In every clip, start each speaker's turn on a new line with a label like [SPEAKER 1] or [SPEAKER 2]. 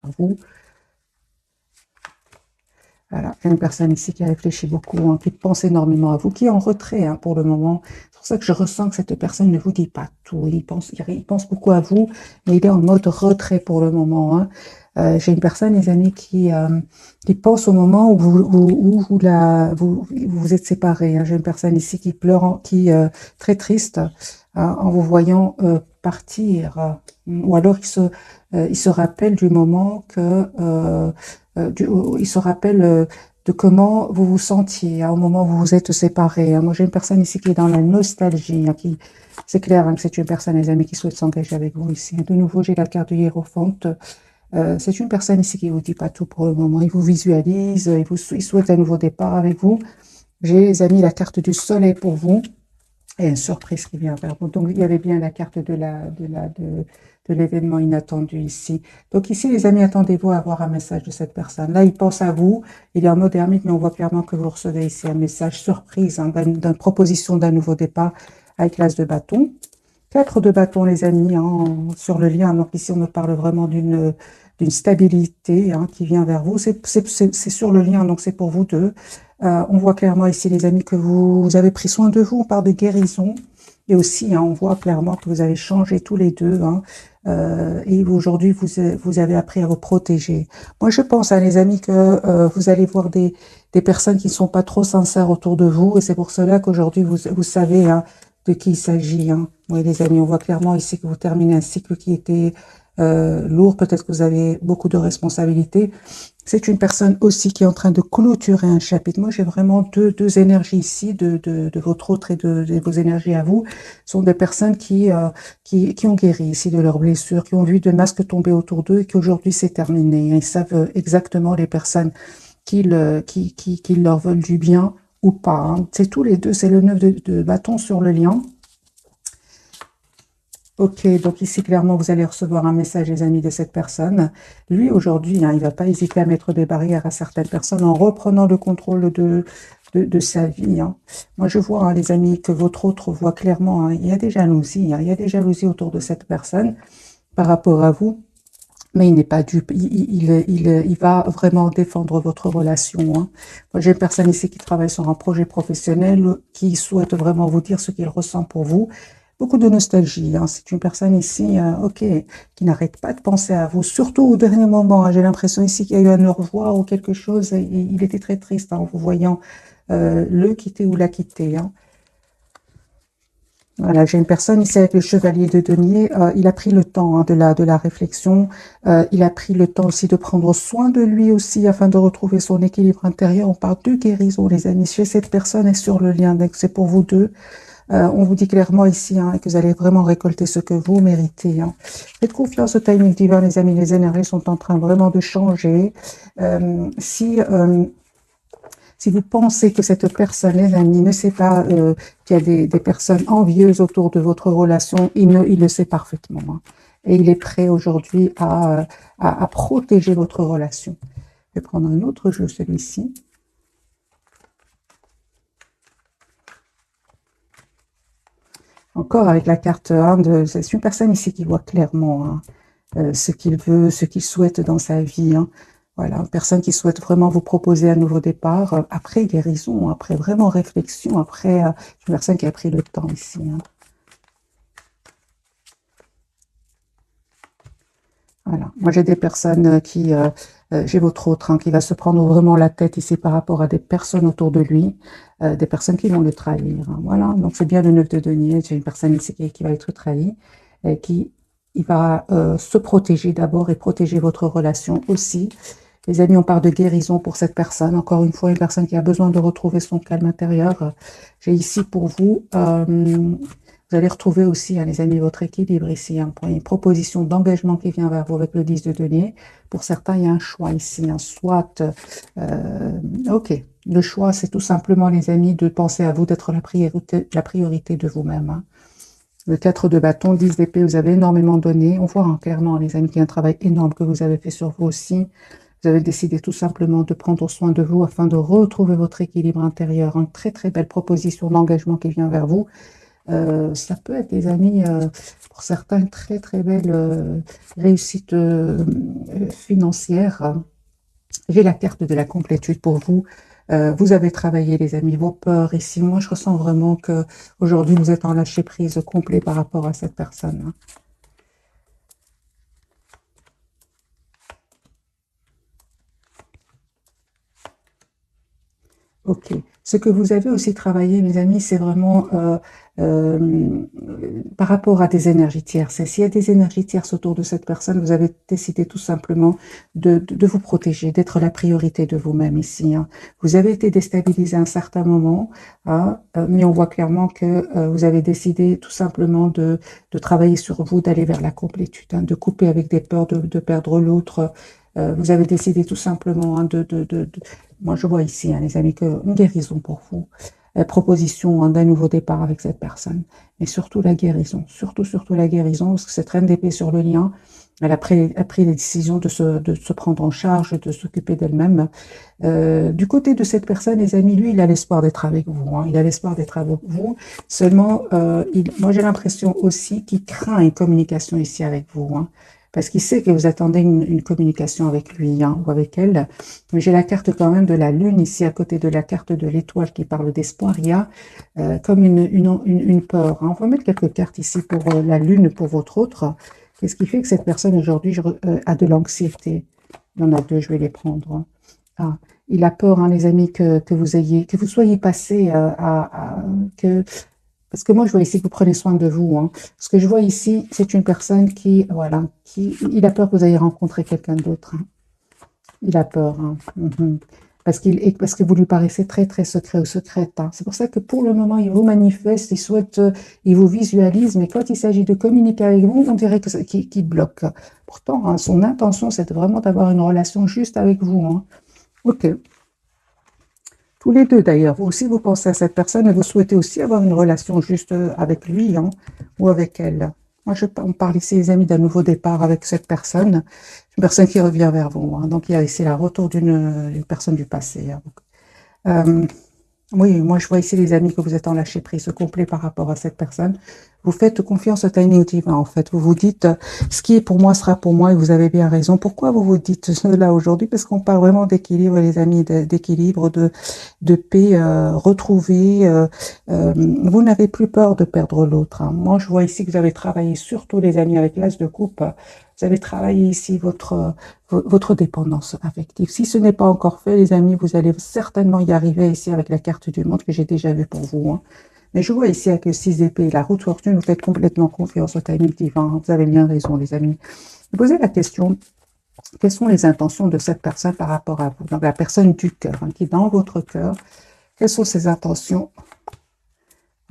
[SPEAKER 1] à vous. Voilà, il y a une personne ici qui réfléchit beaucoup, hein, qui pense énormément à vous, qui est en retrait hein, pour le moment. C'est pour ça que je ressens que cette personne ne vous dit pas tout. Il pense beaucoup à vous, mais il est en mode retrait pour le moment. Hein. J'ai une personne, les amis, qui pense au moment où vous êtes séparés. Hein. J'ai une personne ici qui pleure, très triste en vous voyant partir. Ou alors il se rappelle du moment il se rappelle de comment vous vous sentiez hein, au moment où vous vous êtes séparés. Hein. Moi, j'ai une personne ici qui est dans la nostalgie, hein, c'est clair hein, que c'est une personne, les amis, qui souhaite s'engager avec vous ici. De nouveau, j'ai la carte du Hiérophante. C'est une personne ici qui vous dit pas tout pour le moment. Il vous visualise, il souhaite un nouveau départ avec vous. J'ai, les amis, la carte du Soleil pour vous. Et une surprise qui vient vers vous. Donc, il y avait bien la carte de l'événement inattendu ici. Donc, ici, les amis, attendez-vous à avoir un message de cette personne. Là, il pense à vous. Il est en mode ermite, mais on voit clairement que vous recevez ici un message surprise, hein, d'une proposition d'un nouveau départ avec l'as de bâton. 4 de bâton, les amis, hein, sur le lien. Donc, ici, on me parle vraiment d'une stabilité hein, qui vient vers vous. C'est sur le lien, donc c'est pour vous deux. On voit clairement ici, les amis, que vous avez pris soin de vous. On parle de guérison. Et aussi, hein, on voit clairement que vous avez changé tous les deux. Hein, et aujourd'hui, vous avez appris à vous protéger. Moi, je pense, hein, les amis, que vous allez voir des personnes qui ne sont pas trop sincères autour de vous. Et c'est pour cela qu'aujourd'hui, vous savez hein, de qui il s'agit. Hein. Oui, les amis, on voit clairement ici que vous terminez un cycle qui était lourd. Peut-être que vous avez beaucoup de responsabilités. C'est une personne aussi qui est en train de clôturer un chapitre. Moi, j'ai vraiment deux énergies ici, de votre autre et de vos énergies à vous. Ce sont des personnes qui ont guéri ici de leurs blessures, qui ont vu de masques tomber autour d'eux et qu'aujourd'hui c'est terminé. Ils savent exactement les personnes qui leur veulent du bien ou pas. Hein. C'est tous les deux, c'est le 9 de bâton sur le lion. Ok, donc ici, clairement, vous allez recevoir un message, les amis, de cette personne. Lui, aujourd'hui, hein, il ne va pas hésiter à mettre des barrières à certaines personnes en reprenant le contrôle de sa vie. Hein. Moi, je vois, hein, les amis, que votre autre voit clairement, hein, il y a des jalousies, hein, il y a des jalousies autour de cette personne par rapport à vous. Mais il n'est pas dupe, il va vraiment défendre votre relation. Hein. Moi, j'ai une personne ici qui travaille sur un projet professionnel, qui souhaite vraiment vous dire ce qu'il ressent pour vous. Beaucoup de nostalgie. Hein. C'est une personne ici, ok, qui n'arrête pas de penser à vous, surtout au dernier moment. Hein. J'ai l'impression ici qu'il y a eu un au revoir ou quelque chose. Et il était très triste hein, en vous voyant le quitter ou la quitter. Hein. Voilà, j'ai une personne ici avec le chevalier de denier. Il a pris le temps hein, de la réflexion. Il a pris le temps aussi de prendre soin de lui aussi afin de retrouver son équilibre intérieur. On parle de guérison, les amis. Chez cette personne est sur le lien. Donc, c'est pour vous deux. On vous dit clairement ici hein, que vous allez vraiment récolter ce que vous méritez. Hein. Faites confiance au timing divin, les amis. Les énergies sont en train vraiment de changer. Si vous pensez que cette personne, les amis, ne sait pas qu'il y a des personnes envieuses autour de votre relation, il le sait parfaitement. Hein. Et il est prêt aujourd'hui à protéger votre relation. Je vais prendre un autre jeu, celui-ci. Encore avec la carte 1, c'est une personne ici qui voit clairement hein, ce qu'il veut, ce qu'il souhaite dans sa vie. Hein. Voilà, une personne qui souhaite vraiment vous proposer un nouveau départ, après guérison, après vraiment réflexion, après une personne qui a pris le temps ici. Hein. Voilà, moi j'ai des personnes j'ai votre autre, hein, qui va se prendre vraiment la tête ici par rapport à des personnes autour de lui, des personnes qui vont le trahir. Hein. Voilà, donc c'est bien le 9 de denier, j'ai une personne ici qui va être trahie, et il va se protéger d'abord et protéger votre relation aussi. Les amis, on parle de guérison pour cette personne. Encore une fois, une personne qui a besoin de retrouver son calme intérieur. J'ai ici pour vous, vous allez retrouver aussi, hein, les amis, votre équilibre ici. Hein, une proposition d'engagement qui vient vers vous avec le 10 de denier. Pour certains, il y a un choix ici. Hein, soit, ok, le choix, c'est tout simplement, les amis, de penser à vous, d'être la priorité de vous-même. Hein. Le 4 de bâton, 10 d'épée, vous avez énormément donné. On voit hein, clairement, les amis, qu'il y a un travail énorme que vous avez fait sur vous aussi. Vous avez décidé tout simplement de prendre soin de vous afin de retrouver votre équilibre intérieur. Une très, très belle proposition d'engagement qui vient vers vous. Ça peut être, les amis, pour certains, une très très belle réussite financière. J'ai la carte de la complétude pour vous. Vous avez travaillé, les amis, vos peurs. Ici, moi, je ressens vraiment que aujourd'hui, vous êtes en lâcher prise complet par rapport à cette personne, hein. Ok. Ce que vous avez aussi travaillé, mes amis, c'est vraiment euh, par rapport à des énergies tierces. Et s'il y a des énergies tierces autour de cette personne, vous avez décidé tout simplement de vous protéger, d'être la priorité de vous-même ici, hein. Vous avez été déstabilisé à un certain moment, hein, mais on voit clairement que vous avez décidé tout simplement de travailler sur vous, d'aller vers la complétude, hein, de couper avec des peurs de perdre l'autre. Vous avez décidé tout simplement, hein, moi, je vois ici, hein, les amis, une guérison pour vous. Proposition, hein, d'un nouveau départ avec cette personne. Mais surtout la guérison. Surtout, surtout la guérison, parce que cette reine d'épée sur le lien, elle a pris les décisions de se prendre en charge, de s'occuper d'elle-même. Du côté de cette personne, les amis, lui, il a l'espoir d'être avec vous, hein. Il a l'espoir d'être avec vous. Seulement, moi, j'ai l'impression aussi qu'il craint une communication ici avec vous, hein, parce qu'il sait que vous attendez une communication avec lui, hein, ou avec elle. Mais j'ai la carte quand même de la lune ici à côté de la carte de l'étoile qui parle d'espoir. Il y a comme une peur, hein. On va mettre quelques cartes ici pour la lune, pour votre autre. Qu'est-ce qui fait que cette personne aujourd'hui a de l'anxiété? Il y en a deux, je vais les prendre, hein. Ah, il a peur, hein, les amis, que vous soyez passé que, parce que moi, je vois ici que vous prenez soin de vous, hein. Ce que je vois ici, c'est une personne qui, voilà, il a peur que vous ayez rencontré quelqu'un d'autre, hein. Il a peur, hein. Mhm. Parce que vous lui paraissez très, très secret ou secrète, hein. C'est pour ça que pour le moment, il vous manifeste, il souhaite, il vous visualise, mais quand il s'agit de communiquer avec vous, on dirait qu'il bloque. Pourtant, hein, son intention, c'est vraiment d'avoir une relation juste avec vous, hein. Ok. Tous les deux d'ailleurs, vous aussi vous pensez à cette personne et vous souhaitez aussi avoir une relation juste avec lui, hein, ou avec elle. Moi, on parle ici, les amis, d'un nouveau départ avec cette personne, une personne qui revient vers vous, hein. Donc, il y a ici le retour d'une personne du passé, hein. Euh, oui, moi je vois ici les amis que vous êtes en lâcher prise complet par rapport à cette personne. Vous faites confiance au timing divin en fait. Vous vous dites ce qui est pour moi sera pour moi et vous avez bien raison. Pourquoi vous vous dites cela aujourd'hui? Parce qu'on parle vraiment d'équilibre les amis, d'équilibre, de paix retrouvée. Vous n'avez plus peur de perdre l'autre, hein. Moi je vois ici que vous avez travaillé surtout les amis avec l'as de coupe. Vous avez travaillé ici votre dépendance affective. Si ce n'est pas encore fait, les amis, vous allez certainement y arriver ici avec la carte du monde que j'ai déjà vue pour vous, hein. Mais je vois ici avec le 6 d'épée, la route fortune, vous faites complètement confiance au timing divin, hein. Vous avez bien raison, les amis. Vous posez la question, quelles sont les intentions de cette personne par rapport à vous? Donc, la personne du cœur, hein, qui est dans votre cœur, quelles sont ses intentions?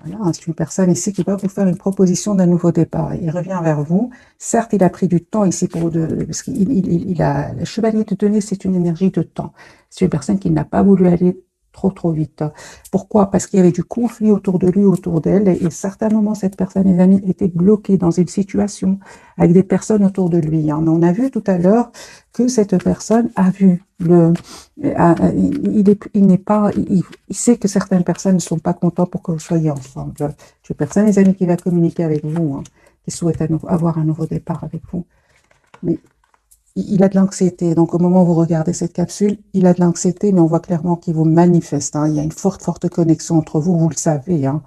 [SPEAKER 1] Voilà, c'est une personne ici qui va vous faire une proposition d'un nouveau départ. Il revient vers vous. Certes, il a pris du temps ici parce qu'il a, le chevalier de denier, c'est une énergie de temps. C'est une personne qui n'a pas voulu aller trop vite. Pourquoi? Parce qu'il y avait du conflit autour de lui, autour d'elle, et à certains moments, cette personne, les amis, était bloquée dans une situation avec des personnes autour de lui, hein. Mais on a vu tout à l'heure que cette personne a vu il n'est pas, il sait que certaines personnes ne sont pas contentes pour que vous soyez ensemble. Je personne, les amis, qui va communiquer avec vous, hein, qui souhaite avoir un nouveau départ avec vous. Mais il a de l'anxiété. Donc, au moment où vous regardez cette capsule, il a de l'anxiété, mais on voit clairement qu'il vous manifeste, hein. Il y a une forte connexion entre vous, vous le savez, hein.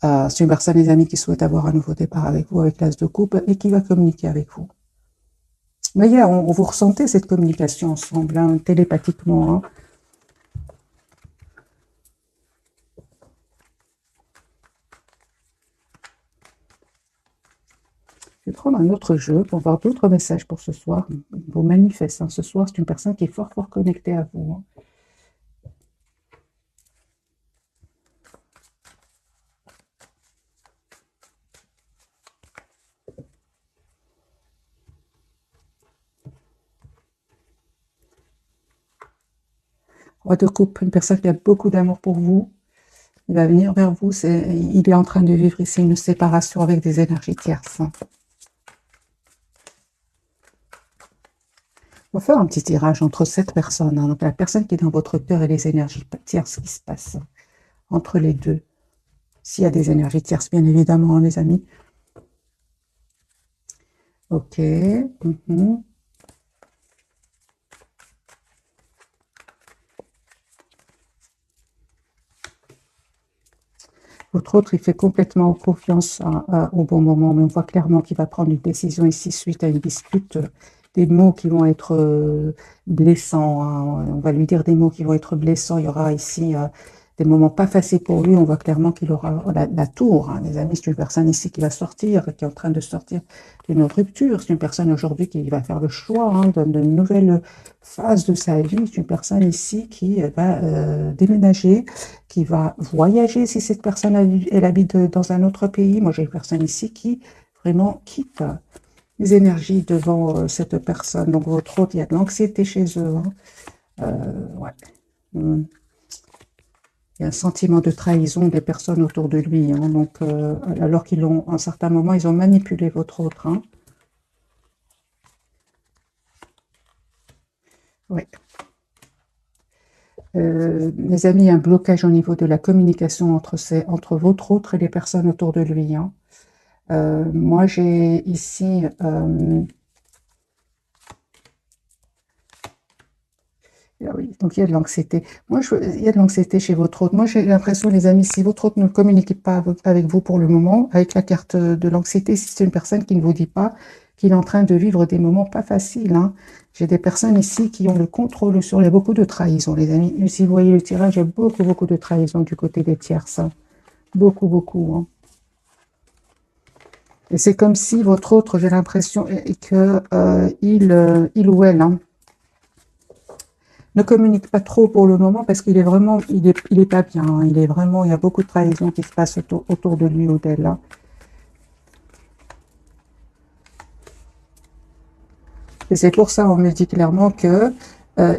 [SPEAKER 1] C'est une personne, les amis, qui souhaite avoir un nouveau départ avec vous, avec l'as de coupe, et qui va communiquer avec vous. Mais yeah, vous ressentez cette communication ensemble, hein, télépathiquement, hein. Je vais prendre un autre jeu pour voir d'autres messages pour ce soir. Vos manifestes, hein. Ce soir, c'est une personne qui est fort connectée à vous, hein. Roi de coupe, une personne qui a beaucoup d'amour pour vous. Il va venir vers vous. Il est en train de vivre ici une séparation avec des énergies tierces, hein. On va faire un petit tirage entre cette personne, hein, donc la personne qui est dans votre cœur et les énergies tierces qui se passent entre les deux. S'il y a des énergies tierces, bien évidemment, les amis. Ok. Mhm. Votre autre, il fait complètement confiance au bon moment, mais on voit clairement qu'il va prendre une décision ici suite à une dispute, des mots qui vont être blessants, hein. On va lui dire des mots qui vont être blessants. Il y aura ici des moments pas faciles pour lui. On voit clairement qu'il aura la tour, hein. Les amis, c'est une personne ici qui va sortir, qui est en train de sortir d'une rupture. C'est une personne aujourd'hui qui va faire le choix, hein, de nouvelles phases de sa vie. C'est une personne ici qui va déménager, qui va voyager si cette personne elle habite dans un autre pays. Moi, j'ai une personne ici qui vraiment quitte les énergies devant cette personne. Donc, votre autre, il y a de l'anxiété chez eux, hein. Ouais. Il y a un sentiment de trahison des personnes autour de lui, hein. Donc, alors qu'ils ont, à un certain moment, ils ont manipulé votre autre, hein. Oui. Les amis, un blocage au niveau de la communication entre votre autre et les personnes autour de lui, hein. Moi, j'ai ici ah oui, donc il y a de l'anxiété. Il y a de l'anxiété chez votre autre. Moi, j'ai l'impression, les amis, si votre autre ne communique pas avec vous pour le moment, avec la carte de l'anxiété, si c'est une personne qui ne vous dit pas qu'il est en train de vivre des moments pas faciles, hein. J'ai des personnes ici qui ont le contrôle sur. Il y a beaucoup de trahison, les amis. Si vous voyez le tirage, il y a beaucoup, beaucoup de trahison du côté des tierces, hein. Beaucoup, beaucoup, hein. Et c'est comme si votre autre, j'ai l'impression que il ou elle, hein, ne communique pas trop pour le moment parce qu'il est vraiment, il est pas bien, hein. Il est vraiment, il y a beaucoup de trahison qui se passe autour de lui ou d'elle, hein. Et c'est pour ça, on me dit clairement que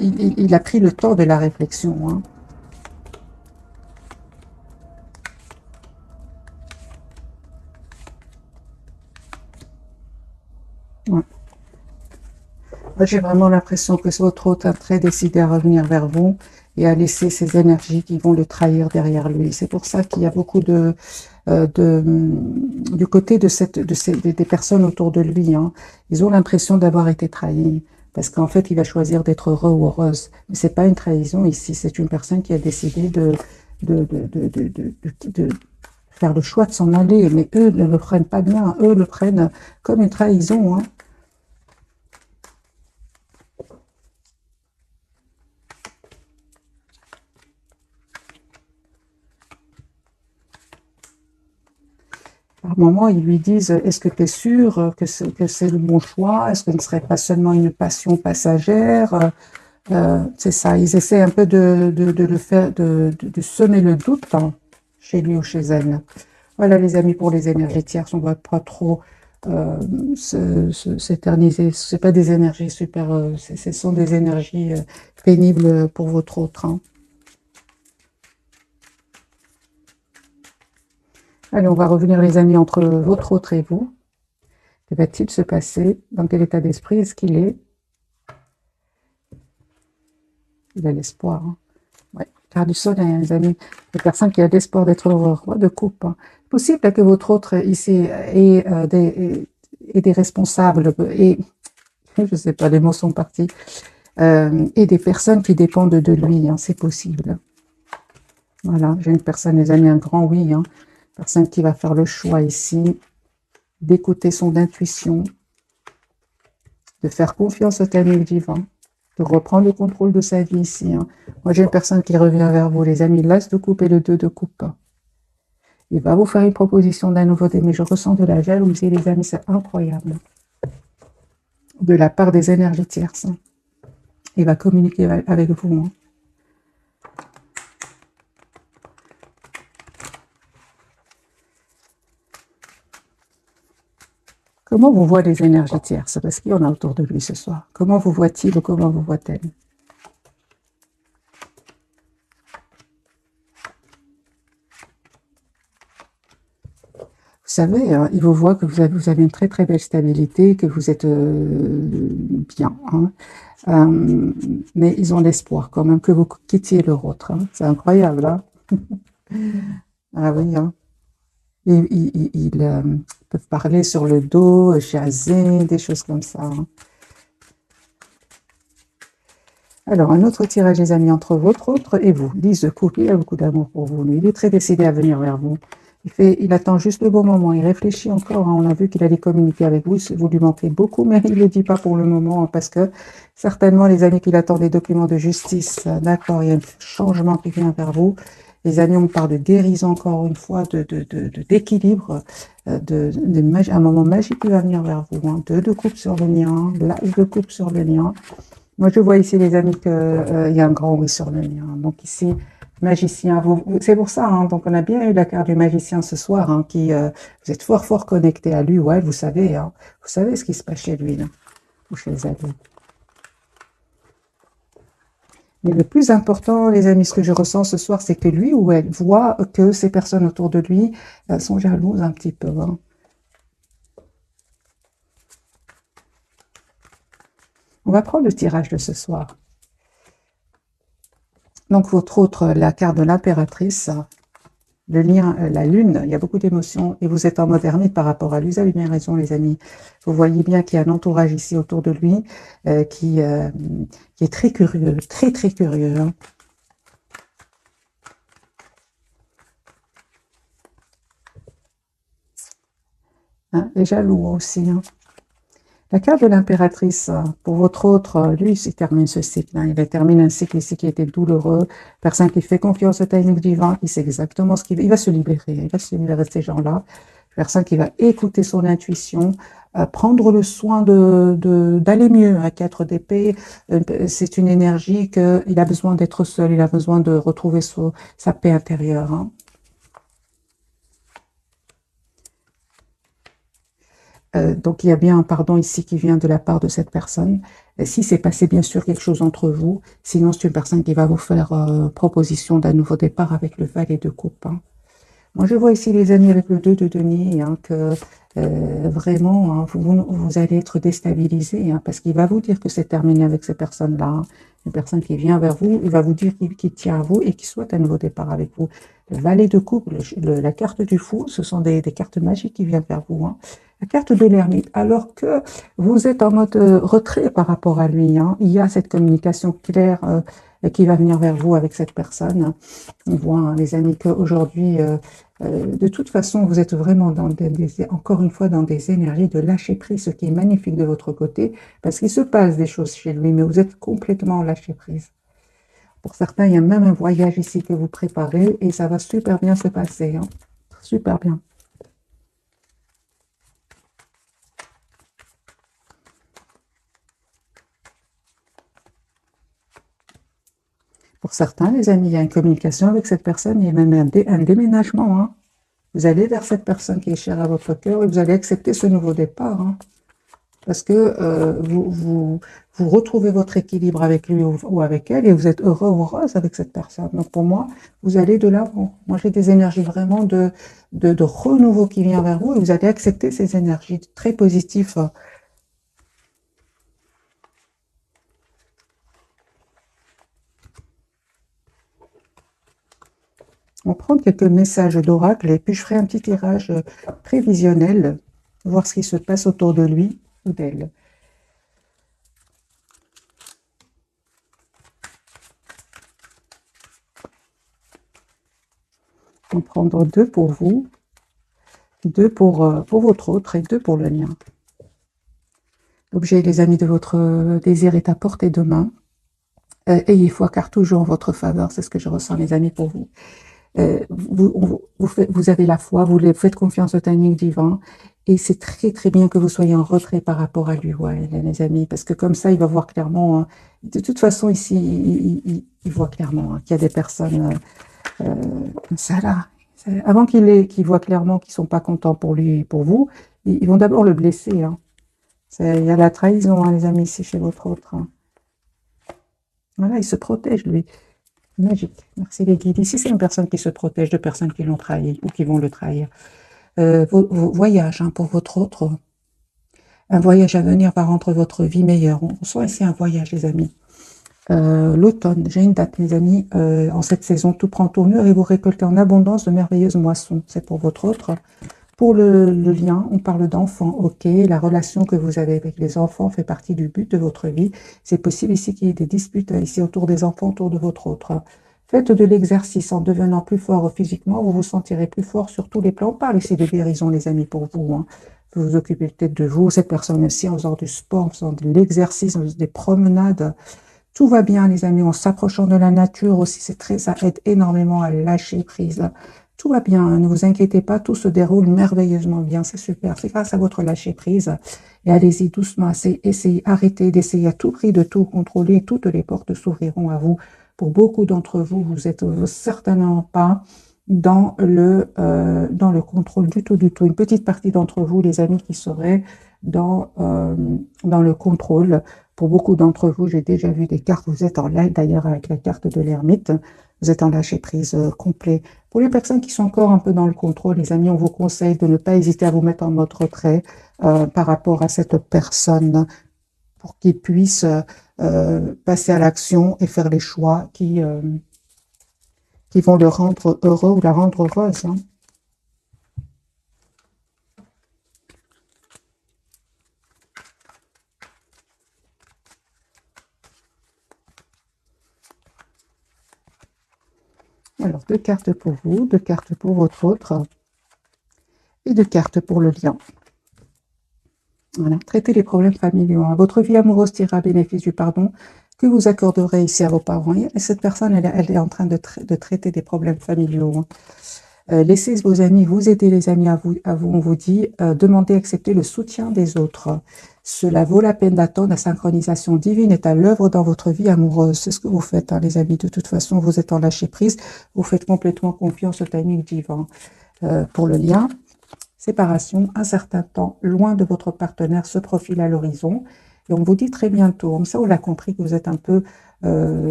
[SPEAKER 1] il a pris le temps de la réflexion, hein. Ouais. Moi, j'ai vraiment l'impression que votre hôte est très décidé à revenir vers vous et à laisser ces énergies qui vont le trahir derrière lui. C'est pour ça qu'il y a beaucoup du côté des personnes autour de lui, hein. Ils ont l'impression d'avoir été trahis parce qu'en fait, il va choisir d'être heureux ou heureuse. Mais c'est pas une trahison ici, c'est une personne qui a décidé de faire le choix de s'en aller. Mais eux ne le prennent pas bien, eux le prennent comme une trahison, hein. Par moment, ils lui disent: est-ce que tu es sûr que c'est le bon choix? Est-ce que ce ne serait pas seulement une passion passagère? C'est ça, ils essaient un peu de le faire, de semer le doute, hein, chez lui ou chez elle. Voilà, les amis, pour les énergies tierces, on ne va pas trop s'éterniser. Ce pas des énergies super, ce sont des énergies pénibles pour votre autre, hein. Allez, on va revenir, les amis, entre votre autre et vous. Que va-t-il se passer? Dans quel état d'esprit est-ce qu'il est? Il a l'espoir, hein. Ouais. Carte du soleil, les amis. La personne qui a l'espoir d'être heureux, roi de coupe, hein. Possible que votre autre ici ait des responsables et je sais pas, les mots sont partis, et des personnes qui dépendent de lui, hein, c'est possible. Voilà, j'ai une personne, les amis, un grand oui, hein. Personne qui va faire le choix ici d'écouter son intuition, de faire confiance au timing divin, de reprendre le contrôle de sa vie ici, hein. Moi, j'ai une personne qui revient vers vous, les amis, l'as de coupe et le 2 de coupe. Il va vous faire une proposition d'un nouveau-né, mais je ressens de la jalousie, les amis, c'est incroyable. De la part des énergies tierces, hein. Il va communiquer avec vous, hein. Comment vous voit les énergies tierces? Parce qu'il y en a autour de lui ce soir. Comment vous voit-il ou comment vous voit-elle? Vous savez, hein, il vous voit que vous avez une très très belle stabilité, que vous êtes bien, hein. Mais ils ont l'espoir quand même que vous quittiez leur autre, hein. C'est incroyable, hein. Ah oui, hein. Ils peuvent parler sur le dos, jaser, des choses comme ça, hein. Alors, un autre tirage, les amis, entre votre autre et vous. 10 de coupe, il a beaucoup d'amour pour vous, lui. Il est très décidé à venir vers vous. Il attend juste le bon moment. Il réfléchit encore, hein. On a vu qu'il allait communiquer avec vous. Vous lui manquez beaucoup, mais il ne le dit pas pour le moment, hein, parce que certainement, les amis, qu'il attend des documents de justice. D'accord, il y a un changement qui vient vers vous. Les amis, on parle de guérison encore une fois, d'équilibre, un moment magique qui va venir vers vous, hein. 2 de coupe sur le lien, l'as de coupe sur le lien. Moi, je vois ici, les amis, qu'il y a un grand oui sur le lien. Donc ici, magicien, c'est pour ça, hein, donc on a bien eu la carte du magicien ce soir, hein, vous êtes fort, fort connecté à lui, ouais, vous savez, hein, vous savez ce qui se passe chez lui, là, ou chez les amis. Mais le plus important, les amis, ce que je ressens ce soir, c'est que lui ou elle voit que ces personnes autour de lui sont jalouses un petit peu, hein. On va prendre le tirage de ce soir. Donc, votre autre, la carte de l'impératrice, le lien, la lune, il y a beaucoup d'émotions et vous êtes en mode ermite par rapport à lui. Vous avez bien raison, les amis. Vous voyez bien qu'il y a un entourage ici autour de lui qui est très curieux, très, très curieux, hein. Hein, et jaloux aussi, hein. La carte de l'impératrice, pour votre autre, lui, il termine ce cycle, hein. Il termine un cycle ici qui était douloureux. Personne qui fait confiance au timing divin, qui sait exactement ce qu'il veut. Il va se libérer. Il va se libérer de ces gens-là. Personne qui va écouter son intuition, prendre le soin d'aller mieux. À 4 d'épée, c'est une énergie qu'il a besoin d'être seul. Il a besoin de retrouver sa paix intérieure, hein. Donc il y a bien un pardon ici qui vient de la part de cette personne. Et si c'est passé bien sûr quelque chose entre vous, sinon c'est une personne qui va vous faire proposition d'un nouveau départ avec le valet de coupe, hein. Moi je vois ici les amis avec le 2 de denier, hein, que vraiment hein, vous allez être déstabilisés, hein, parce qu'il va vous dire que c'est terminé avec ces personnes-là, hein. Une personne qui vient vers vous, il va vous dire qu'il tient à vous et qu'il souhaite un nouveau départ avec vous. Le valet de coupe, la carte du fou, ce sont des cartes magiques qui viennent vers vous, hein. La carte de l'ermite, alors que vous êtes en mode retrait par rapport à lui, hein. Il y a cette communication claire qui va venir vers vous avec cette personne. On voit, hein, les amis, qu'aujourd'hui, de toute façon, vous êtes vraiment encore une fois dans des énergies de lâcher prise, ce qui est magnifique de votre côté, parce qu'il se passe des choses chez lui, mais vous êtes complètement lâché prise. Pour certains, il y a même un voyage ici que vous préparez et ça va super bien se passer, hein. Super bien. Pour certains, les amis, il y a une communication avec cette personne, il y a même un déménagement, hein. Vous allez vers cette personne qui est chère à votre cœur et vous allez accepter ce nouveau départ, hein, parce que vous retrouvez votre équilibre avec lui ou avec elle et vous êtes heureux ou heureuse avec cette personne. Donc pour moi, vous allez de l'avant. Moi, j'ai des énergies vraiment de renouveau qui vient vers vous et vous allez accepter ces énergies très positives. On va prendre quelques messages d'oracle et puis je ferai un petit tirage prévisionnel, voir ce qui se passe autour de lui ou d'elle. On va prendre 2 pour vous, 2 pour votre autre et 2 pour le mien. L'objet, les amis, de votre désir est à portée de main. Ayez foi car toujours en votre faveur, c'est ce que je ressens, les amis, pour vous. Vous avez la foi, vous faites confiance au timing divin et c'est très très bien que vous soyez en retrait par rapport à lui, ouais, les amis, parce que comme ça il va voir clairement, hein. De toute façon ici il voit clairement, hein, qu'il y a des personnes comme ça là, avant qu'il voit clairement qu'ils sont pas contents pour lui et pour vous, ils vont d'abord le blesser, hein. Il y a la trahison, hein, les amis, ici chez votre autre, hein. Voilà, il se protège lui. Magique. Merci les guides. Ici, c'est une personne qui se protège de personnes qui l'ont trahi ou qui vont le trahir. Vos voyages, hein, pour votre autre, un voyage à venir va rendre votre vie meilleure. On sent ici un voyage, les amis. L'automne, j'ai une date, mes amis, en cette saison, tout prend tournure et vous récoltez en abondance de merveilleuses moissons. C'est pour votre autre. Pour le lien, on parle d'enfants, ok. La relation que vous avez avec les enfants fait partie du but de votre vie. C'est possible ici qu'il y ait des disputes ici autour des enfants, autour de votre autre. Faites de l'exercice en devenant plus fort physiquement, vous vous sentirez plus fort sur tous les plans. On parle ici de guérison, les amis, pour vous. Hein. Vous vous occupez peut-être de vous, cette personne aussi, en faisant du sport, en faisant de l'exercice, en faisant des promenades. Tout va bien, les amis, en s'approchant de la nature aussi, ça aide énormément à lâcher prise. Tout va bien, hein, ne vous inquiétez pas, tout se déroule merveilleusement bien, c'est super, c'est grâce à votre lâcher prise. Et allez-y doucement, essayez, arrêtez d'essayer à tout prix de tout contrôler, toutes les portes s'ouvriront à vous. Pour beaucoup d'entre vous, vous êtes certainement pas dans le contrôle du tout, du tout. Une petite partie d'entre vous, les amis, qui seraient dans le contrôle. Pour beaucoup d'entre vous, j'ai déjà vu des cartes, vous êtes en live d'ailleurs avec la carte de l'ermite, vous êtes en lâcher prise complet. Pour les personnes qui sont encore un peu dans le contrôle, les amis, on vous conseille de ne pas hésiter à vous mettre en mode retrait par rapport à cette personne pour qu'ils puissent passer à l'action et faire les choix qui vont le rendre heureux ou la rendre heureuse. Hein. Alors, 2 cartes pour vous, 2 cartes pour votre autre et 2 cartes pour le lien. Voilà, traitez les problèmes familiaux. Hein. Votre vie amoureuse tirera bénéfice du pardon que vous accorderez ici à vos parents. Et cette personne, elle est en train de traiter des problèmes familiaux. Hein. Laissez vos amis vous aider, les amis, à vous on vous dit, demandez, acceptez le soutien des autres. Cela vaut la peine d'attendre, la synchronisation divine est à l'œuvre dans votre vie amoureuse. C'est ce que vous faites, hein, les amis, de toute façon, vous êtes en lâcher prise, vous faites complètement confiance au timing divin. Pour le lien, séparation, un certain temps, loin de votre partenaire, se profile à l'horizon, et on vous dit très bientôt, ça on l'a compris que vous êtes un peu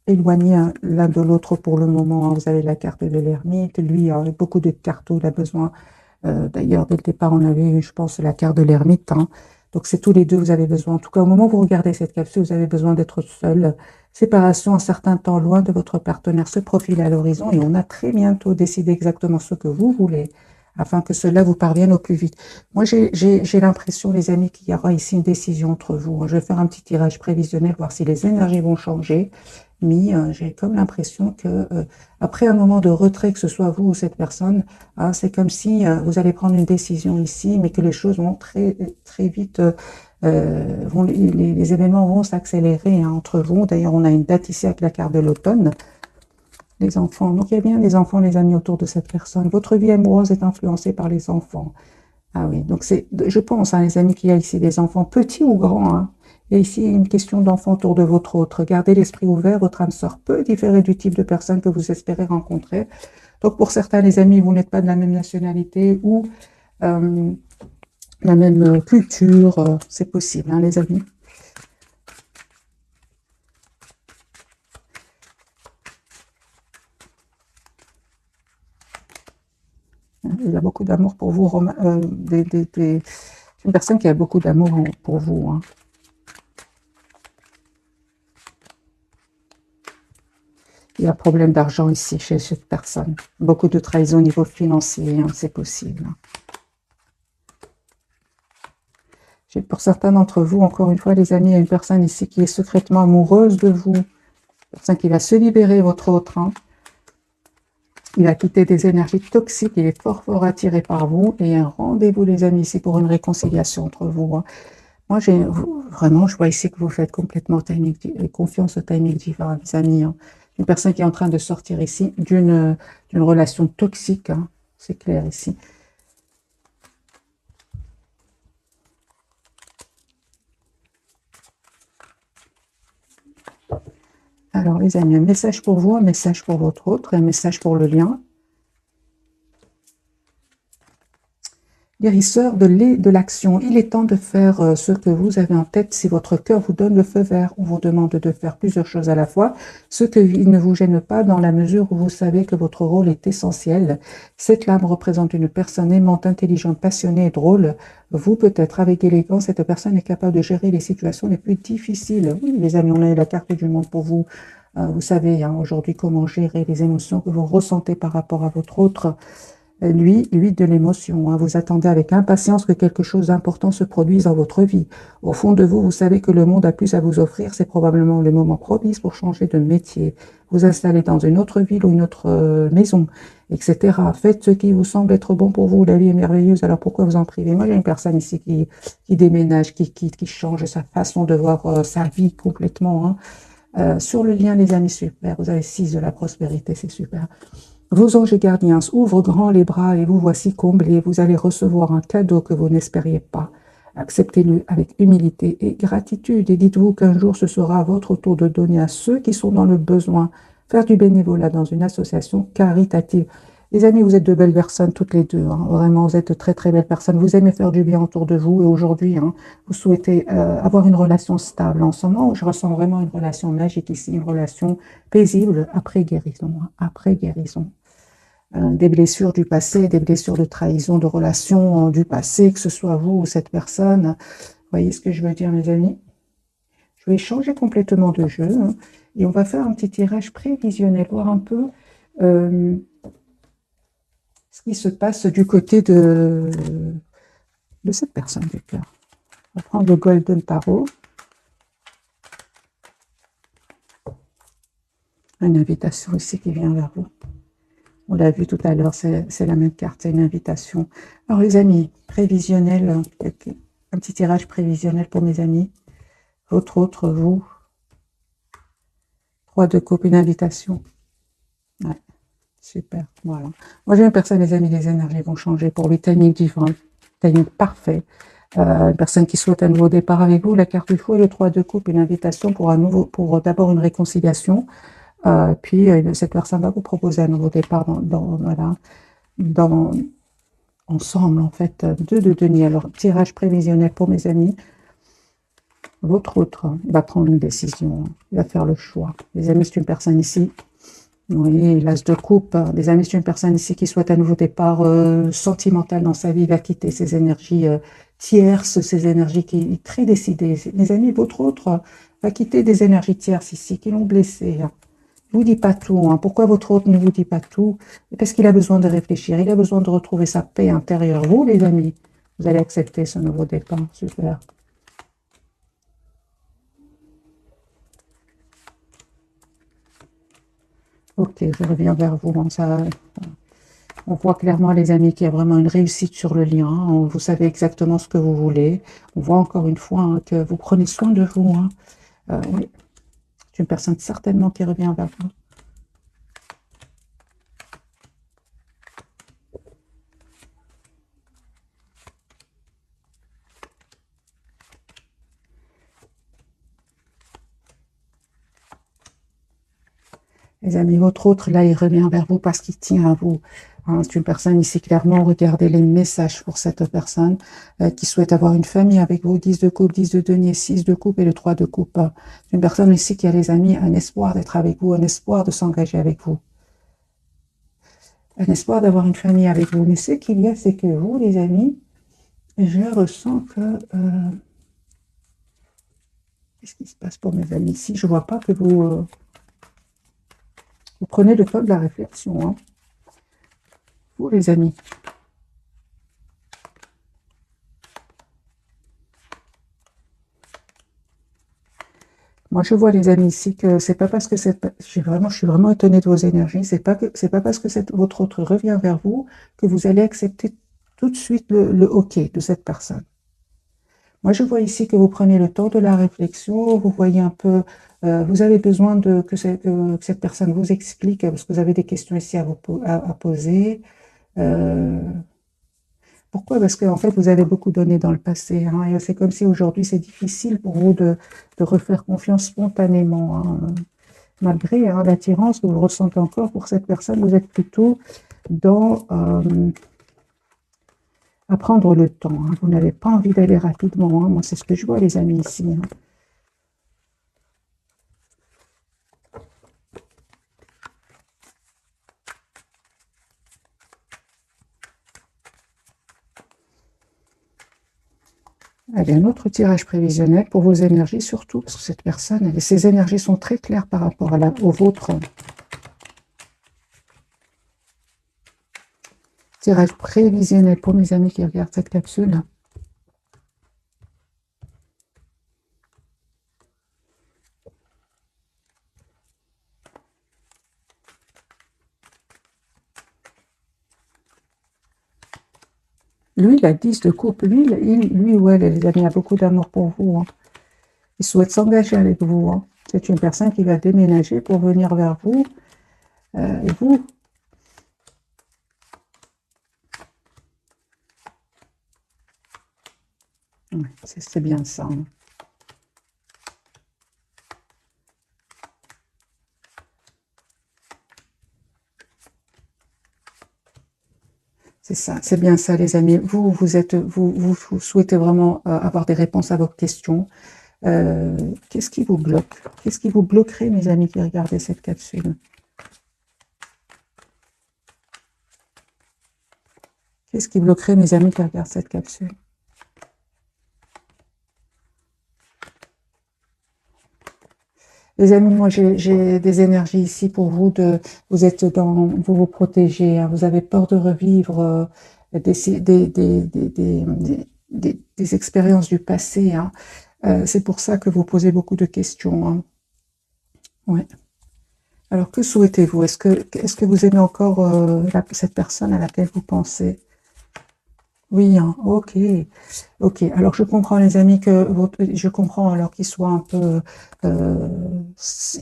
[SPEAKER 1] éloignés l'un de l'autre pour le moment. Vous avez la carte de l'ermite, lui avec beaucoup de cartes, il a besoin. D'ailleurs, dès le départ, on avait eu, je pense, la carte de l'ermite. Hein. Donc, c'est tous les deux, vous avez besoin. En tout cas, au moment où vous regardez cette capsule, vous avez besoin d'être seul. Séparation, un certain temps loin de votre partenaire, se profile à l'horizon et on a très bientôt décidé exactement ce que vous voulez afin que cela vous parvienne au plus vite. Moi, j'ai l'impression, les amis, qu'il y aura ici une décision entre vous. Je vais faire un petit tirage prévisionnel, voir si les énergies vont changer. Mais j'ai comme l'impression que après un moment de retrait, que ce soit vous ou cette personne, hein, c'est comme si vous allez prendre une décision ici, mais que les choses vont très très vite, les événements vont s'accélérer hein, entre vous. D'ailleurs, on a une date ici avec la carte de l'automne. Les enfants. Donc, il y a bien des enfants, les amis, autour de cette personne. Votre vie amoureuse est influencée par les enfants. Ah oui, donc je pense, hein, les amis, qu'il y a ici des enfants, petits ou grands. Hein. Il y a ici une question d'enfant autour de votre autre. Gardez l'esprit ouvert, votre âme sœur peut différer du type de personne que vous espérez rencontrer. Donc, pour certains, les amis, vous n'êtes pas de la même nationalité ou la même culture. C'est possible, hein, les amis. Il y a beaucoup d'amour pour vous, une personne qui a beaucoup d'amour pour vous. Hein. Il y a un problème d'argent ici chez cette personne. Beaucoup de trahison au niveau financier, hein, c'est possible. Pour certains d'entre vous, encore une fois, les amis, il y a une personne ici qui est secrètement amoureuse de vous. Une personne qui va se libérer, votre autre. Hein. Il a quitté des énergies toxiques, il est fort, fort attiré par vous. Et un rendez-vous, les amis, ici pour une réconciliation entre vous. Hein. Moi, vraiment, je vois ici que vous faites complètement confiance au timing divin, les amis. Hein. Une personne qui est en train de sortir ici d'une relation toxique, hein. C'est clair ici. Alors, les amis, un message pour vous, un message pour votre autre, et un message pour le lien. Guérisseur de l'action. Il est temps de faire ce que vous avez en tête. Si votre cœur vous donne le feu vert, on vous demande de faire plusieurs choses à la fois, ce qui ne vous gêne pas dans la mesure où vous savez que votre rôle est essentiel. Cette lame représente une personne aimante, intelligente, passionnée et drôle. Vous, peut-être, avec élégance, cette personne est capable de gérer les situations les plus difficiles. Oui, les amis, on a la carte du monde pour vous. Vous savez aujourd'hui comment gérer les émotions que vous ressentez par rapport à votre autre. Lui de l'émotion. Vous attendez avec impatience que quelque chose d'important se produise dans votre vie. Au fond de vous, vous savez que le monde a plus à vous offrir. C'est probablement le moment propice pour changer de métier, vous installer dans une autre ville ou une autre maison, etc. Faites ce qui vous semble être bon pour vous. La vie est merveilleuse, alors pourquoi vous en priver? Moi, j'ai une personne ici qui déménage, qui change sa façon de voir sa vie complètement. Sur le lien, les amis, super. Vous avez 6 de la prospérité, c'est super. Vos anges gardiens ouvrent grand les bras et vous voici comblés. Vous allez recevoir un cadeau que vous n'espériez pas. Acceptez-le avec humilité et gratitude et dites-vous qu'un jour ce sera à votre tour de donner à ceux qui sont dans le besoin. Faire du bénévolat dans une association caritative. Les amis, vous êtes de belles personnes toutes les deux. Vraiment, vous êtes de très très belles personnes. Vous aimez faire du bien autour de vous et aujourd'hui, vous souhaitez avoir une relation stable. En ce moment, je ressens vraiment une relation magique ici, une relation paisible après guérison. Après guérison. Des blessures du passé, des blessures de trahison, de relations du passé, que ce soit vous ou cette personne. Vous voyez ce que je veux dire, mes amis? Je vais changer complètement de jeu et on va faire un petit tirage prévisionnel, voir un peu ce qui se passe du côté de cette personne du cœur. On va prendre le Golden Tarot. Une invitation ici qui vient vers vous. On l'a vu tout à l'heure, c'est la même carte, c'est une invitation. Alors les amis, prévisionnel, un petit tirage prévisionnel pour mes amis. Votre autre, vous. 3 de coupe, une invitation. Ouais, super, voilà. Moi j'ai une personne, les amis, les énergies vont changer pour lui, timing divin, timing parfait. Une personne qui souhaite un nouveau départ avec vous, la carte du fou et le 3 de coupe, une invitation pour d'abord une réconciliation. Puis cette personne va vous proposer un nouveau départ ensemble, en fait, 2 de denier. Alors, tirage prévisionnel pour mes amis. Votre autre, il va prendre une décision, il va faire le choix. Les amis, c'est une personne ici. Oui, l'as de coupe. Les amis, c'est une personne ici qui souhaite un nouveau départ sentimental dans sa vie. Il va quitter ses énergies tierces, ces énergies qui sont très décidées. Les amis, votre autre va quitter des énergies tierces ici qui l'ont blessé. Ne vous dit pas tout. Pourquoi votre autre ne vous dit pas tout? Parce qu'il a besoin de réfléchir. Il a besoin de retrouver sa paix intérieure. Vous, les amis, vous allez accepter ce nouveau départ. Super. Ok, je reviens vers vous. On voit clairement, les amis, qu'il y a vraiment une réussite sur le lien. Vous savez exactement ce que vous voulez. On voit encore une fois que vous prenez soin de vous. Oui. C'est une personne certainement qui revient vers vous. Les amis, votre autre, là, il revient vers vous parce qu'il tient à vous. C'est une personne ici, clairement, regardez les messages pour cette personne qui souhaite avoir une famille avec vous. 10 de coupe, 10 de denier, 6 de coupe et le 3 de coupe. C'est une personne ici qui a, les amis, un espoir d'être avec vous, un espoir de s'engager avec vous. Un espoir d'avoir une famille avec vous. Mais ce qu'il y a, c'est que vous, les amis, je ressens que... qu'est-ce qui se passe pour mes amis ici? Je ne vois pas que vous prenez le temps de la réflexion. Vous, les amis. Moi, je vois, les amis, ici, que c'est pas parce que je suis vraiment étonnée de vos énergies. C'est pas parce que votre autre revient vers vous que vous allez accepter tout de suite le OK de cette personne. Moi, je vois ici que vous prenez le temps de la réflexion. Vous voyez un peu, vous avez besoin que cette personne vous explique, parce que vous avez des questions ici à poser. Pourquoi? Parce qu'en fait, vous avez beaucoup donné dans le passé. Et c'est comme si aujourd'hui, c'est difficile pour vous de refaire confiance spontanément. Malgré l'attirance que vous ressentez encore pour cette personne, vous êtes plutôt dans à prendre le temps. Hein. Vous n'avez pas envie d'aller rapidement. Hein. Moi, c'est ce que je vois, les amis, ici. Hein. Allez, un autre tirage prévisionnel pour vos énergies, surtout, parce que cette personne, ses énergies sont très claires par rapport aux vôtres. Tirage prévisionnel pour mes amis qui regardent cette capsule. Lui, il a 10 de coupe. Lui ou elle, les amis, a beaucoup d'amour pour vous. Hein. Il souhaite s'engager avec vous. Hein. C'est une personne qui va déménager pour venir vers vous. Et vous, ouais, c'est bien ça. Hein. C'est ça, c'est bien ça, les amis. Vous souhaitez vraiment avoir des réponses à vos questions. Qu'est-ce qui vous bloque? Qu'est-ce qui vous bloquerait, mes amis qui regardaient cette capsule? Qu'est-ce qui bloquerait, mes amis qui regardent cette capsule? Les amis, moi j'ai des énergies ici pour vous. Vous êtes vous vous protégez. Hein, vous avez peur de revivre des expériences du passé. Hein. C'est pour ça que vous posez beaucoup de questions. Hein. Ouais. Alors que souhaitez-vous? Est-ce que vous aimez encore cette personne à laquelle vous pensez? Oui, hein, ok, ok. Alors je comprends les amis je comprends alors qu'ils soient un peu,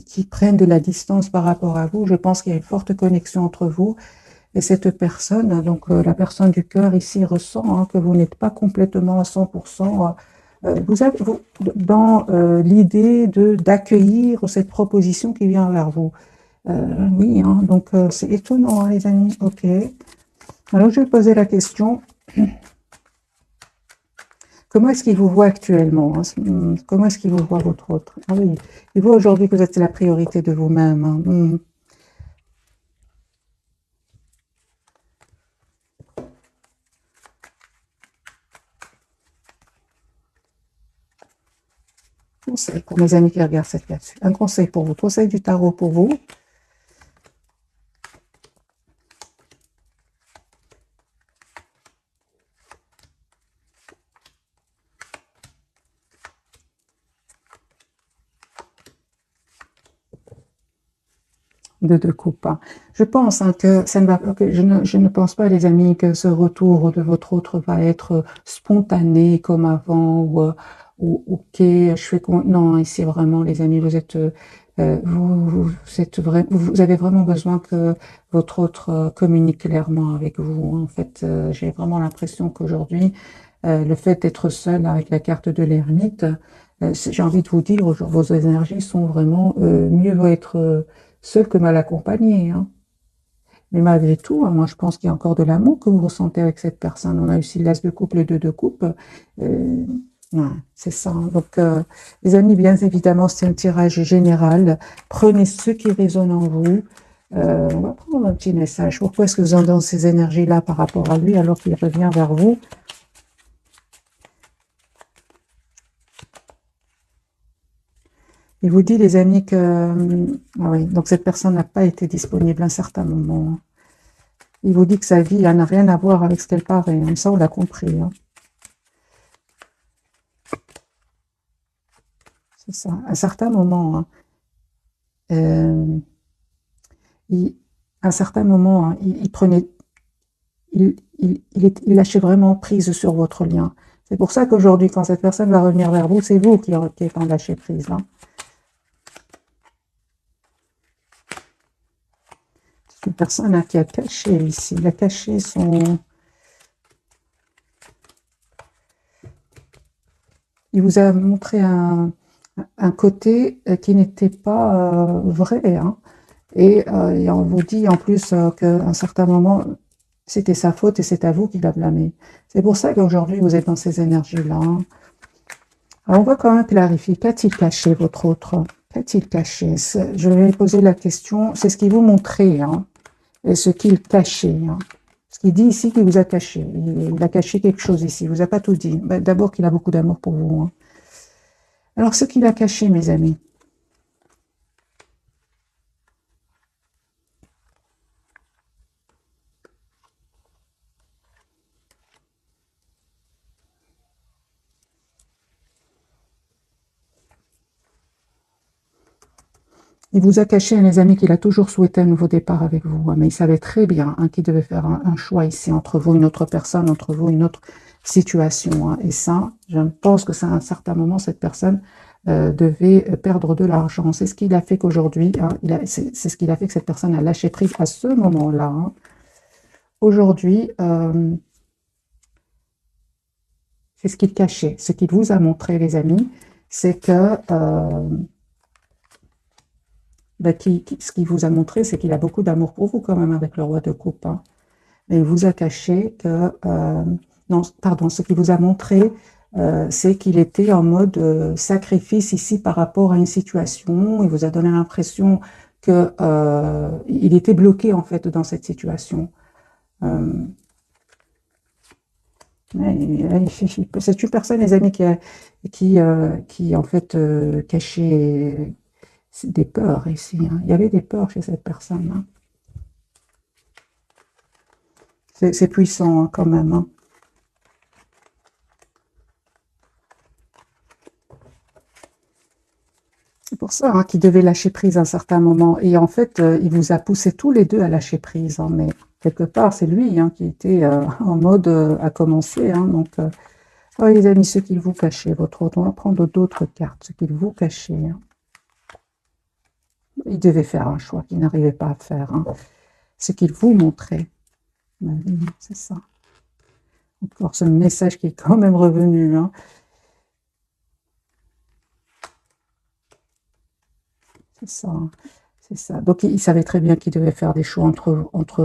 [SPEAKER 1] qu'ils prennent de la distance par rapport à vous. Je pense qu'il y a une forte connexion entre vous et cette personne. Donc la personne du cœur ici ressent hein, que vous n'êtes pas complètement à 100%. Dans l'idée d'accueillir cette proposition qui vient vers vous. Oui, hein, donc c'est étonnant, hein, les amis. Ok. Alors je vais poser la question. Comment est-ce qu'il vous voit actuellement? Hein? Comment est-ce qu'il vous voit votre autre? Ah oui, il voit aujourd'hui que vous êtes la priorité de vous-même. Hein? Conseil pour mes amis qui regardent cette capsule. Un conseil pour vous. Conseil du tarot pour vous. De coupe. Hein. Je pense hein, que ça ne va que je ne pense pas, les amis, que ce retour de votre autre va être spontané comme avant ou ok, je fais non, ici vraiment, les amis, vous êtes vous avez vraiment besoin que votre autre communique clairement avec vous. En fait, j'ai vraiment l'impression qu'aujourd'hui, le fait d'être seul avec la carte de l'ermite, j'ai envie de vous dire, vos énergies sont vraiment mieux vaut être seul que mal accompagné. Hein. Mais malgré tout, moi je pense qu'il y a encore de l'amour que vous ressentez avec cette personne. On a aussi l'as de couple et deux de coupe. Ouais, c'est ça. Donc, les amis, bien évidemment, c'est un tirage général. Prenez ce qui résonne en vous. On va prendre un petit message. Pourquoi est-ce que vous êtes dans ces énergies-là par rapport à lui alors qu'il revient vers vous? Il vous dit, les amis, que ah oui, donc cette personne n'a pas été disponible à un certain moment. Il vous dit que sa vie n'a rien à voir avec ce qu'elle paraît. Hein. Ça, on l'a compris. Hein. C'est ça. À un certain moment, hein, à un certain moment, hein, il prenait, il lâchait vraiment prise sur votre lien. C'est pour ça qu'aujourd'hui, quand cette personne va revenir vers vous, c'est vous qui êtes en lâcher prise. Hein. C'est une personne hein, qui a caché ici. Il a caché son... Il vous a montré un côté qui n'était pas vrai. Hein. Et on vous dit en plus qu'à un certain moment, C'était sa faute et c'est à vous qu'il a blâmé. C'est pour ça qu'aujourd'hui, vous êtes dans ces énergies-là. Alors, on va quand même clarifier. Qu'a-t-il caché, votre autre? Qu'a-t-il caché? Je vais poser la question. C'est ce qu'il vous montrait, hein, et ce qu'il cachait. Hein. Ce qu'il dit ici qu'il vous a caché. Il a caché quelque chose ici. Il vous a pas tout dit. D'abord qu'il a beaucoup d'amour pour vous. Hein. Alors, ce qu'il a caché, mes amis. Il vous a caché, les amis, qu'il a toujours souhaité un nouveau départ avec vous. Hein, mais il savait très bien hein, qu'il devait faire un choix ici entre vous, une autre personne, entre vous, une autre situation. Hein. Et ça, je pense que c'est à un certain moment, cette personne devait perdre de l'argent. C'est ce qu'il a fait qu'aujourd'hui, hein, c'est ce qu'il a fait que cette personne a lâché prise à ce moment-là. Hein. Aujourd'hui, c'est ce qu'il cachait. Ce qu'il vous a montré, les amis, c'est que... ce qu'il vous a montré, c'est qu'il a beaucoup d'amour pour vous quand même avec le roi de coupe. Hein. Mais il vous a caché que... non, pardon, ce qu'il vous a montré, c'est qu'il était en mode sacrifice ici par rapport à une situation. Il vous a donné l'impression que il était bloqué en fait dans cette situation. C'est une personne, les amis, qui en fait cachait des peurs ici. Hein. Il y avait des peurs chez cette personne. Hein. C'est puissant hein, quand même. Hein. C'est pour ça hein, qu'il devait lâcher prise à un certain moment. Et en fait, il vous a poussé tous les deux à lâcher prise. Hein, mais quelque part, c'est lui hein, qui était en mode à commencer. Hein, donc, les amis, ce qu'il vous cachait, votre autre, on va prendre d'autres cartes. Ce qu'il vous cachait. Hein. Il devait faire un choix qu'il n'arrivait pas à faire. Hein. Ce qu'il vous montrait. C'est ça. Encore ce message qui est quand même revenu. Hein. C'est ça. C'est ça. Donc, il savait très bien qu'il devait faire des choix entre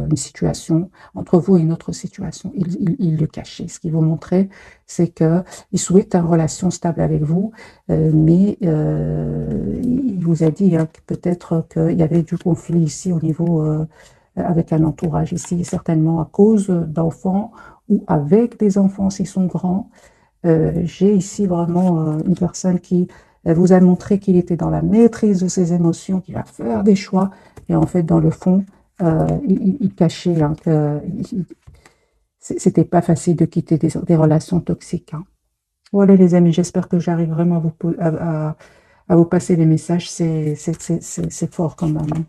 [SPEAKER 1] une situation, entre vous et une autre situation. Il le cachait. Ce qu'il vous montrait, c'est qu'il souhaite une relation stable avec vous, mais il vous a dit hein, peut-être qu'il y avait du conflit ici au niveau avec un entourage ici, certainement à cause d'enfants ou avec des enfants s'ils sont grands. J'ai ici vraiment une personne qui vous a montré qu'il était dans la maîtrise de ses émotions, qu'il va faire des choix, et en fait, dans le fond, il cachait hein, que c'était pas facile de quitter des relations toxiques. Hein. Voilà les amis, j'espère que j'arrive vraiment à vous passer les messages, c'est fort quand même. Hein.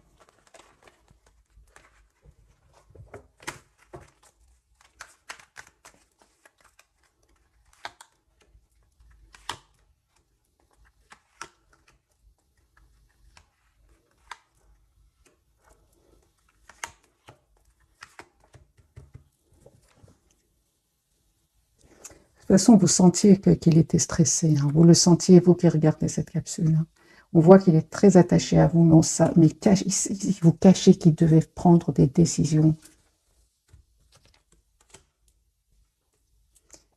[SPEAKER 1] De toute façon, vous sentiez qu'il était stressé. Hein. Vous le sentiez, vous qui regardez cette capsule. Hein. On voit qu'il est très attaché à vous, non, ça, mais il vous cachez qu'il devait prendre des décisions.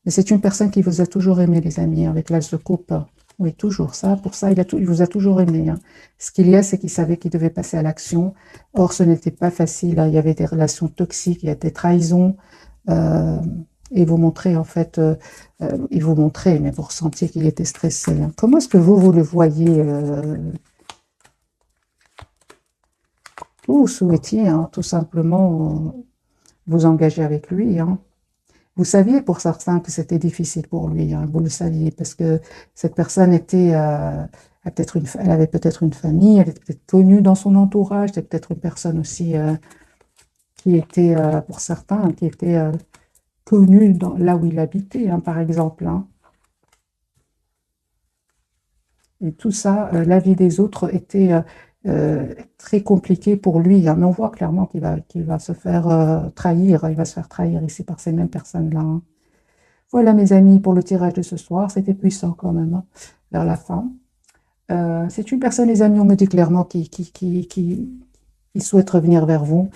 [SPEAKER 1] Mais c'est une personne qui vous a toujours aimé, les amis, avec l'âge de coupe. Oui, toujours ça. Pour ça, il vous a toujours aimé. Hein. Ce qu'il y a, c'est qu'il savait qu'il devait passer à l'action. Or, ce n'était pas facile. Hein. Il y avait des relations toxiques, il y a des trahisons. Et vous montrez, en fait, il vous montrait, mais vous ressentiez qu'il était stressé. Hein. Comment est-ce que vous le voyez Vous souhaitiez hein, tout simplement vous engager avec lui. Hein. Vous saviez pour certains que c'était difficile pour lui, hein, vous le saviez, parce que cette personne était, elle avait peut-être une famille, elle était peut-être connue dans son entourage, c'était peut-être une personne aussi qui était, pour certains, qui était connue là où il habitait, hein, par exemple. Hein. Et tout ça, la vie des autres était très compliquée pour lui. Hein, mais on voit clairement qu'il va se faire trahir, il va se faire trahir ici par ces mêmes personnes-là. Hein. Voilà mes amis pour le tirage de ce soir, c'était puissant quand même, hein, vers la fin. C'est une personne, les amis, on me dit clairement, qui souhaite revenir vers vous.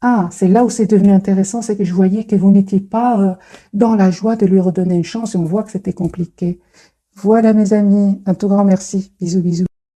[SPEAKER 1] Ah, c'est là où c'est devenu intéressant, c'est que je voyais que vous n'étiez pas dans la joie de lui redonner une chance et on voit que c'était compliqué. Voilà mes amis, un tout grand merci. Bisous, bisous.